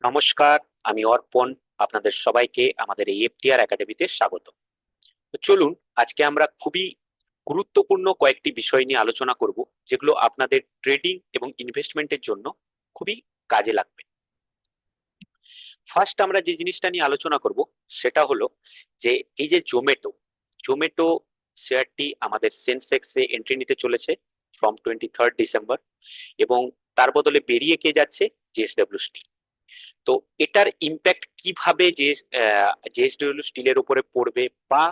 নমস্কার, আমি অর্পণ। আপনাদের সবাইকে আমাদের এই এফটিআর একাডেমিতে স্বাগত। তো চলুন, আজকে আমরা খুবই গুরুত্বপূর্ণ কয়েকটি বিষয় নিয়ে আলোচনা করব, যেগুলো আপনাদের ট্রেডিং এবং ইনভেস্টমেন্টের জন্য খুবই কাজে লাগবে। ফার্স্ট আমরা যে জিনিসটা নিয়ে আলোচনা করব সেটা হলো যে এই যে জোম্যাটো জোম্যাটো শেয়ারটি আমাদের সেন্সেক্সে এন্ট্রি নিতে চলেছে ফ্রম 23 ডিসেম্বর, এবং তার বদলে বেরিয়ে কে যাচ্ছে? JSW steel. তো এটার ইম্প্যাক্ট কিভাবে জেএসডব্লিউ স্টিলের উপরে পড়বে বা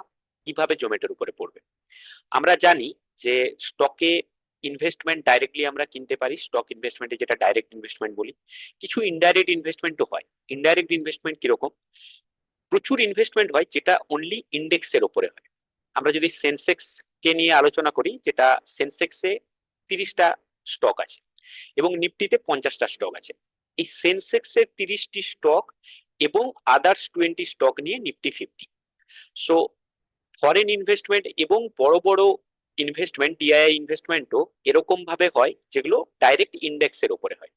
কিভাবে জোম্যাটোর উপরে পড়বে? আমরা জানি যে স্টকে ইনভেস্টমেন্ট ডাইরেক্টলি আমরা কিনতে পারি, স্টক ইনভেস্টমেন্টে যেটা ডাইরেক্ট ইনভেস্টমেন্ট বলি। কিছু ইনডাইরেক্ট ইনভেস্টমেন্টও হয়। ইনডাইরেক্ট ইনভেস্টমেন্ট কিরকম? প্রচুর ইনভেস্টমেন্ট হয় যেটা অনলি ইন্ডেক্সের উপরে হয়। আমরা যদি সেন্সেক্স কে নিয়ে আলোচনা করি, যেটা সেন্সেক্সে 30টা স্টক আছে এবং নিফটিতে 50টা স্টক আছে। এই সেন্সেক্স এর 30টি স্টক এবং আদার্স 20 স্টক নিয়ে নিফটি 50। সো ফরেন ইনভেস্টমেন্ট এবং বড় বড় ইনভেস্টমেন্ট, ডিআইআই ইনভেস্টমেন্টও এরকম ভাবে হয় যেগুলো ডাইরেক্ট ইন্ডেক্সের উপরে হয়।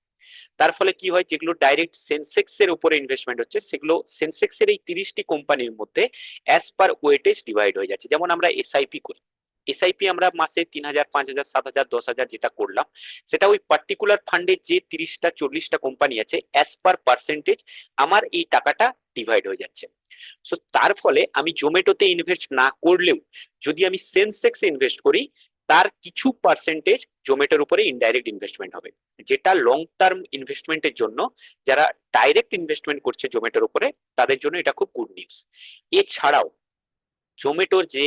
তার ফলে কি হয়, যেগুলো ডাইরেক্ট সেন্সেক্স এর উপরে ইনভেস্টমেন্ট হচ্ছে সেগুলো সেন্সেক্স এর এই 30টি কোম্পানির মধ্যে অ্যাজ পার ওয়েটেজ ডিভাইড হয়ে যাচ্ছে। যেমন আমরা এসআইপি করি, এসআইপি আমরা মাসে 3,000, 5,000, 7,000, 10,000 যেটা করলাম, সেটা ওই পার্টিকুলার ফান্ডে যে 30টা 40টা কোম্পানি আছে অ্যাজ পার পার্সেন্টেজ আমার এই টাকাটা ডিভাইড হয়ে যাচ্ছে। সো তার ফলে আমি জোম্যাটোতে ইনভেস্ট না করলেও যদি আমি সেন্সেক্সে ইনভেস্ট করি, তার কিছু পার্সেন্টেজ জোম্যাটোর উপরে ইনডাইরেক্ট ইনভেস্টমেন্ট হবে, যেটা লং টার্ম ইনভেস্টমেন্টের জন্য, যারা ডাইরেক্ট ইনভেস্টমেন্ট করছে জোম্যাটোর উপরে, তাদের জন্য এটা খুব গুড নিউজ। এছাড়াও জোম্যাটোর যে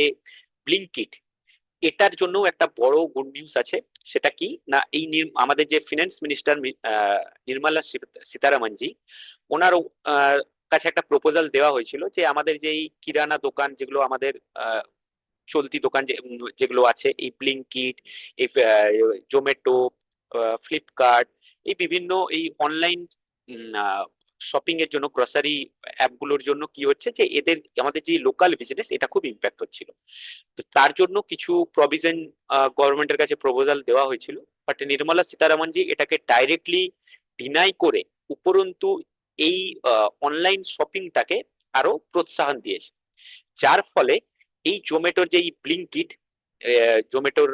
ব্লিঙ্কিট, এটার জন্য একটা বড় গুড নিউজ আছে। সেটা কি না, এই আমাদের যে ফিনান্স মিনিস্টার নির্মলা সীতারামনজি, ওনার কাছে একটা প্রপোজাল দেওয়া হয়েছিল যে আমাদের যে এই কিরানা দোকান, যেগুলো আমাদের চলতি দোকান যেগুলো আছে, এই ব্লিঙ্কিট, এই জোম্যাটো, ফ্লিপকার্ট, এই বিভিন্ন এই অনলাইন শপিং এর জন্য, গ্রসারি অ্যাপগুলোর জন্য কি হচ্ছে যে এদের আমাদের যে লোকাল বিজনেস, এটা খুব ইম্প্যাক্ট হচ্ছিল। তো তার জন্য কিছু প্রভিশন গভর্নমেন্টের কাছে প্রপোজাল দেওয়া হয়েছিল, বাট নির্মলা সীতারামনজি এটাকে ডাইরেক্টলি ডিনাই করে উপরন্তু এই অনলাইন শপিংটাকে আরো প্রোৎসাহন দিয়েছে। যার ফলে এই জোম্যাটোর যে ব্লিঙ্কিট, জোম্যাটোর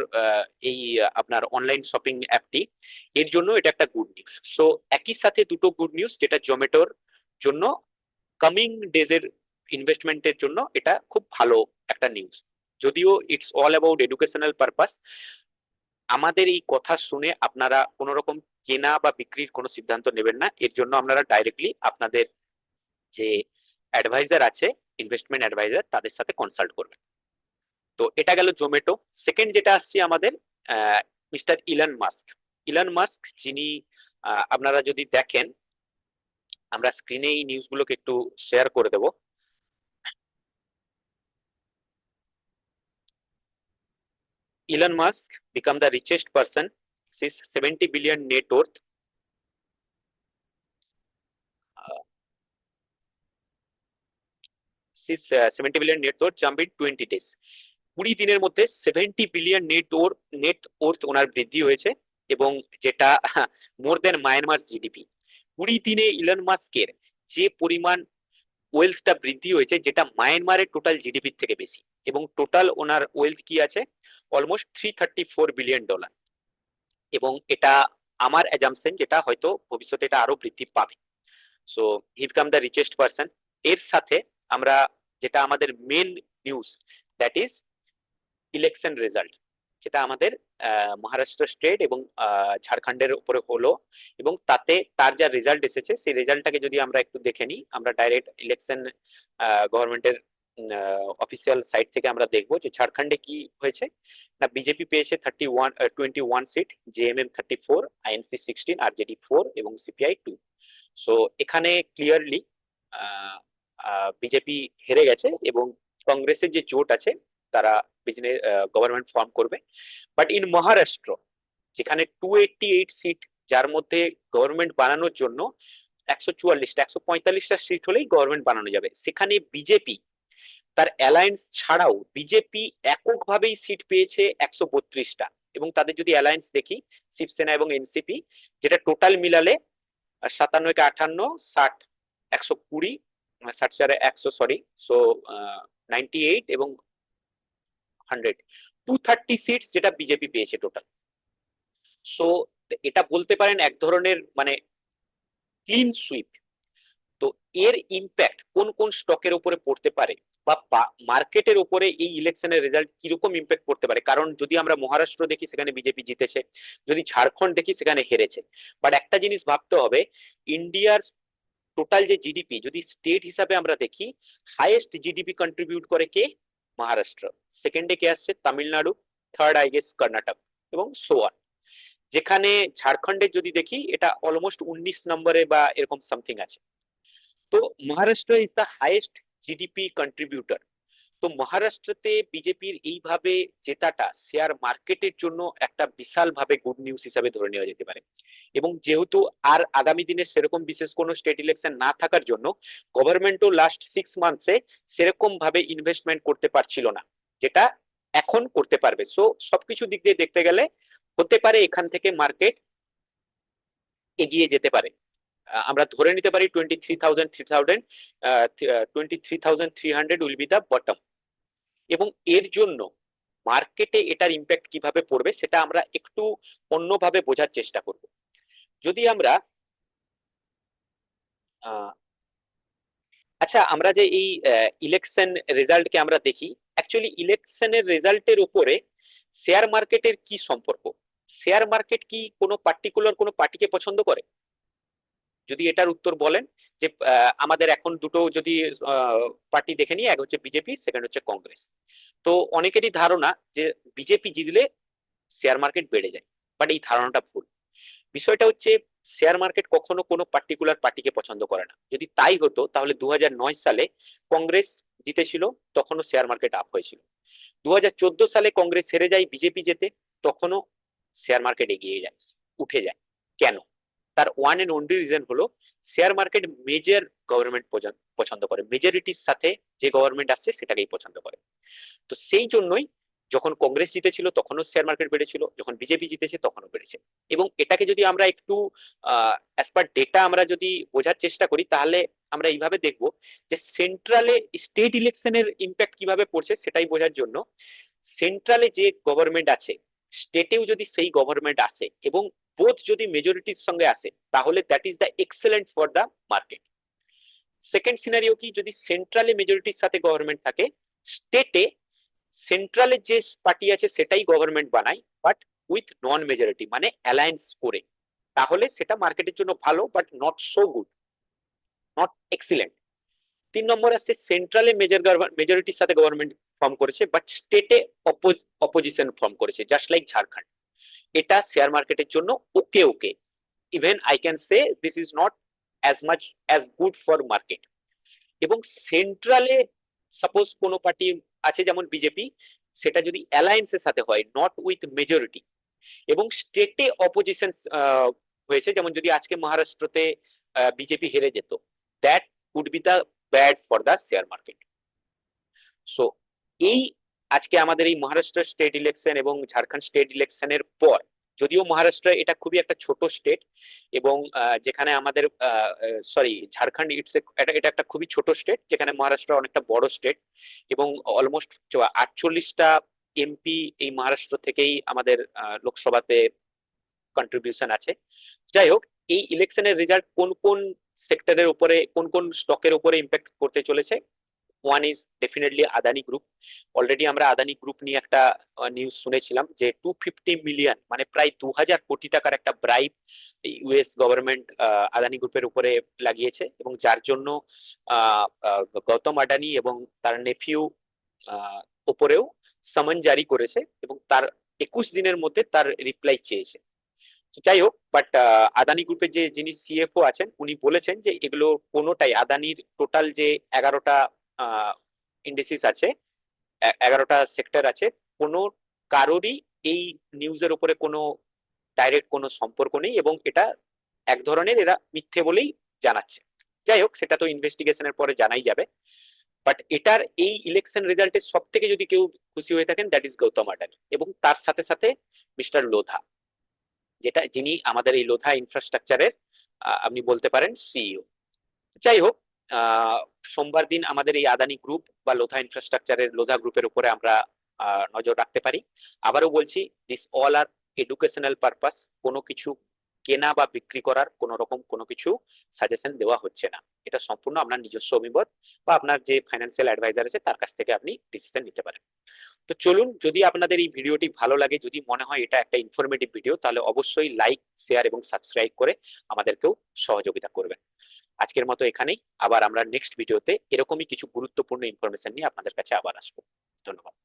এই আপনার অনলাইন শপিং অ্যাপটি, এর জন্য এটা একটা গুড নিউজ। সো একই সাথে দুটো গুড নিউজ, যেটা জোম্যাটোর জন্য কামিং ডেজ এর ইনভেস্টমেন্টের জন্য এটা খুব ভালো একটা নিউজ। যদিও it's all about educational purpose, আমাদের এই কথা শুনে আপনারা কোন রকম কেনা বা বিক্রির কোনো সিদ্ধান্ত নেবেন না। এর জন্য আপনারা ডাইরেক্টলি আপনাদের যে অ্যাডভাইজার আছে, ইনভেস্টমেন্ট অ্যাডভাইজার, তাদের সাথে কনসাল্ট করবেন। তো এটা গেল জোম্যাটো। সেকেন্ড যেটা আসছে আমাদের, mister Elon Musk. Elon Musk যিনি, আপনারা যদি দেখেন, আমরা স্ক্রিনে এই নিউজগুলোকে একটু শেয়ার করে দেব। Elon Musk become the richest person. His 70 billion net worth. Uh, his 70 billion net worth jump in 20 days. 20 দিনের মধ্যে 70 বিলিয়ন নেট ওর্থ ওনার বৃদ্ধি হয়েছে, এবং যেটা মোর দেন মায়ানমার জিডিপি। 20 দিনে ইলন মাস্কের যে পরিমাণ ওয়েলথটা বৃদ্ধি হয়েছে, যেটা মায়ানমারের টোটাল জিডিপির থেকে বেশি, এবং টোটাল ওনার ওয়েলথ কি আছে? Almost $334 billion. এবং এটা আমার অ্যাজাম্পশন, যেটা হয়তো ভবিষ্যতে এটা আরো বৃদ্ধি পাবে। So he become the richest person. এর সাথে আমরা যেটা আমাদের main news, that is election result, যেটা আমাদের মহারাষ্ট্র স্টেট এবং ঝাড়খণ্ডের উপরে হলো, এবং তাতে তার যা রেজাল্ট এসেছে সেই রেজাল্টটাকে যদি আমরা একটু দেখে নিই, আমরা ডাইরেক্ট ইলেকশন গভর্নমেন্টের অফিসিয়াল সাইট থেকে আমরা দেখবো যে ঝাড়খণ্ডে কি হয়েছে। না, বিজেপি পেয়েছে 21 সিট, জেএমএম 34, আইএনসি 16, আরজেডি 4 এবং সিপিআই 2। সো এখানে ক্লিয়ারলি বিজেপি হেরে গেছে, এবং কংগ্রেসের যে জোট আছে তারা বিজনেস গভর্নমেন্ট ফর্ম করবে। বাট ইন মহারাষ্ট্র, যেখানে 288 সিট, যার মধ্যে গভর্নমেন্ট বানানোর জন্য 144টা 145টা সিট হলেই গভর্নমেন্ট বানানো যাবে, সেখানে বিজেপি তার অ্যালায়েন্স ছাড়াও বিজেপি এককভাবেই সিট পেয়েছে 132টা। এবং তাদের যদি অ্যালায়েন্স দেখি, শিবসেনা এবং এনসিপি, যেটা টোটাল মিলালে 57 কে 58, 60, 120, 60 4 100, সরি, সো 98 এবং 100, 230 সিটস যেটা বিজেপি পেয়েছে টোটাল। সো এটা বলতে পারেন এক ধরনের মানে ক্লিন সুইপ। তো এর ইম্প্যাক্ট কোন কোন স্টকের উপরে পড়তে পারে বা মার্কেটের উপরে এই ইলেকশনের রেজাল্ট কিরকম ইম্প্যাক্ট করতে পারে, কারণ যদি আমরা মহারাষ্ট্র দেখি সেখানে বিজেপি জিতেছে, যদি ঝাড়খণ্ড দেখি সেখানে হেরেছে। বাট একটা জিনিস ভাবতে হবে, ইন্ডিয়ার টোটাল যে জিডিপি যদি স্টেট হিসাবে আমরা দেখি, হাইয়েস্ট জিডিপি কন্ট্রিবিউট করে কে? মহারাষ্ট্র। সেকেন্ডে কে আসছে? Tamil Nadu. Third eye guess Karnataka, এবং সো অন। যেখানে ঝাড়খণ্ডের যদি দেখি এটা অলমোস্ট 19 নম্বরে বা এরকম সামথিং আছে। তো Maharashtra is the highest GDP contributor. তো মহারাষ্ট্রতে বিজেপির এইভাবে জেতাটা শেয়ার মার্কেটের জন্য একটা বিশাল ভাবে গুড নিউজ হিসাবে ধরে নেওয়া যেতে পারে। এবং যেহেতু আর আগামী দিনে সেরকম বিশেষ কোনো স্টেট ইলেকশন না থাকার জন্য গভর্নমেন্টও লাস্ট 6 মান্থসে সেরকম ভাবে ইনভেস্টমেন্ট করতে পারছিল না, যেটা এখন করতে পারবে। সো সবকিছু দিক দিয়ে দেখতে গেলে হতে পারে এখান থেকে মার্কেট এগিয়ে যেতে পারে। আমরা ধরে নিতে পারি 23,300 উইল বি দা বটম। এবং এর জন্য মার্কেটে এটার ইম্প্যাক্ট কিভাবে পড়বে সেটা আমরা একটু অন্যভাবে বোঝার চেষ্টা করব। যদি আমরা আচ্ছা, আমরা যে এই ইলেকশন রেজাল্টকে আমরা দেখি, অ্যাকচুয়ালি ইলেকশনের রেজাল্টের উপরে শেয়ার মার্কেটের কি সম্পর্ক? শেয়ার মার্কেট কি কোনো পার্টিকুলার কোনো পার্টিকে পছন্দ করে? যদি এটার উত্তর বলেন যে আমাদের এখন দুটো যদি পার্টি দেখে নিই, এক হচ্ছে বিজেপি, সেকেন্ড হচ্ছে কংগ্রেস। তো অনেকেরই ধারণা যে বিজেপি জিতলে শেয়ার মার্কেট বেড়ে যায়, বাট এই ধারণাটা ভুল। বিষয়টা হচ্ছে শেয়ার মার্কেট কখনো কোনো পার্টিকুলার পার্টিকে পছন্দ করে না। যদি তাই হতো তাহলে 2009 সালে কংগ্রেস জিতেছিল, তখনও শেয়ার মার্কেট আপ হয়েছিল। 2014 সালে কংগ্রেস হেরে যায়, বিজেপি জেতে, তখনও শেয়ার মার্কেট এগিয়ে যায়, উঠে যায়। কেন? তার ওয়ান এন্ড অনলি রিজন হলো শেয়ার মার্কেট মেজর গভর্নমেন্ট পছন্দ করে, মেজরিটির সাথে যে গভর্নমেন্ট আসছে সেটাকেই পছন্দ করে। তো সেই জন্যই যখন কংগ্রেস জিতেছিল তখনও শেয়ার মার্কেট বেড়েছিল, যখন বিজেপি জিতেছে তখনও বেড়েছে। এবং এটাকে যদি আমরা একটু অ্যাজ পার ডেটা আমরা যদি বোঝার চেষ্টা করি, তাহলে আমরা এইভাবে দেখবো যে সেন্ট্রালে স্টেট ইলেকশনের ইম্প্যাক্ট কিভাবে পড়ছে সেটাই বোঝার জন্য, সেন্ট্রালে যে গভর্নমেন্ট আছে স্টেটেও যদি সেই গভর্নমেন্ট আসে এবং বোথ যদি মেজরিটির সঙ্গে আসে, তাহলে that is the excellent for the market. Second scenario কি, যদি সেন্ট্রালে মেজরিটির সাথে গভর্নমেন্ট থাকে, স্টেটে সেন্ট্রালে যে পার্টি আছে সেটাই গভর্নমেন্ট বানায়, বাট উইথ নন মেজরিটি, মানে অ্যালায়েন্স করে, তাহলে সেটা মার্কেটের জন্য ভালো, but not so good, not excellent. 3 number আসছে সেন্ট্রালে মেজরিটির সাথে গভর্নমেন্ট ফর্ম করেছে, বাট স্টেটে অপোজিশন ফর্ম করেছে, জাস্ট লাইক ঝাড়খণ্ড। এটা শেয়ার মার্কেটের জন্য okay okay, even I can say this is not as much as good for market. এবং সেন্ট্রালে সাপোজ কোনো পার্টি আছে যেমন বিজেপি, সেটা যদি অ্যালায়েন্সের সাথে হয়, নট উইথ মেজরিটি, এবং স্টেটে অপোজিশন হয়েছে, যেমন যদি আজকে মহারাষ্ট্রতে বিজেপি হেরে যেত, that would be the bad for the share market. So এই আজকে আমাদের এই মহারাষ্ট্র স্টেট ইলেকশন এবং ঝাড়খণ্ড স্টেট ইলেকশনের পর, যদিও মহারাষ্ট্র এটা খুবই একটা ছোট স্টেট, এবং যেখানে আমাদের সরি ঝাড়খণ্ড এটা একটা খুবই ছোট স্টেট, যেখানে মহারাষ্ট্র অনেকটা বড় স্টেট, এবং অলমোস্ট 48টা এমপি এই মহারাষ্ট্র থেকেই আমাদের লোকসভাতে কন্ট্রিবিউশন আছে। যাই হোক, এই ইলেকশনের রেজাল্ট কোন কোন সেক্টরের উপরে, কোন কোন স্টকের উপরে ইম্প্যাক্ট করতে চলেছে? One is definitely Adani group. Already আমরা আদানি গ্রুপ নিয়ে একটা নিউজ শুনেছিলাম যে 250 মিলিয়ন, মানে প্রায় 2000 কোটি টাকার একটা ব্রাইব ইউএস গভর্নমেন্ট আদানি গ্রুপের উপরে লাগিয়েছে, এবং যার জন্য গৌতম আদানি এবং তার নেফিউ উপরেও সমন জারি করেছে, এবং তার 21 দিনের মধ্যে তার রিপ্লাই চেয়েছে। যাই হোক, বাট আদানি গ্রুপের যে যিনি সিএফও আছেন উনি বলেছেন যে এগুলো কোনোটাই, আদানির টোটাল যে 11টা ইন্ডিসিস আছে, 11টা সেক্টর আছে, কোনো কারোরই এই নিউজের উপরে কোনো ডাইরেক্ট কোনো সম্পর্ক নেই, এবং এটা এক ধরনের এরা মিথ্যে বলেই জানাচ্ছে। যাই হোক, সেটা তো ইনভেস্টিগেশনের পরে জানাই যাবে। বাট এটার এই ইলেকশন রেজাল্টের সব থেকে যদি কেউ খুশি হয়ে থাকেন, দ্যাট ইজ গৌতম আদানি, এবং তার সাথে সাথে মিস্টার লোধা, যিনি আমাদের এই লোধা ইনফ্রাস্ট্রাকচারের আপনি বলতে পারেন সিইও। যাই হোক, আহ, সোমবার দিন আমাদের এই আদানি গ্রুপ বা লোধা ইনফ্রাস্ট্রাকচারের লোধা গ্রুপের উপরে আমরা নজর রাখতে পারি। আবারও বলছি, this all are educational purpose. কোনো কিছু কেনা বা বিক্রি করার কোনো রকম কোনো কিছু সাজেশন দেওয়া হচ্ছে না। এটা সম্পূর্ণ আপনার নিজস্ব অভিমত বা আপনার যে ফাইন্যান্সিয়াল অ্যাডভাইজার আছে তার কাছ থেকে আপনি ডিসিশন নিতে পারেন। তো চলুন, যদি আপনাদের এই ভিডিওটি ভালো লাগে, যদি মনে হয় এটা একটা ইনফরমেটিভ ভিডিও, তাহলে অবশ্যই লাইক, শেয়ার এবং সাবস্ক্রাইব করে আমাদেরকেও সহযোগিতা করবেন। আজকের মতো এখানেই। আবার আমরা নেক্সট ভিডিওতে এরকমই কিছু গুরুত্বপূর্ণ ইনফরমেশন নিয়ে আপনাদের কাছে আবার আসবো। ধন্যবাদ।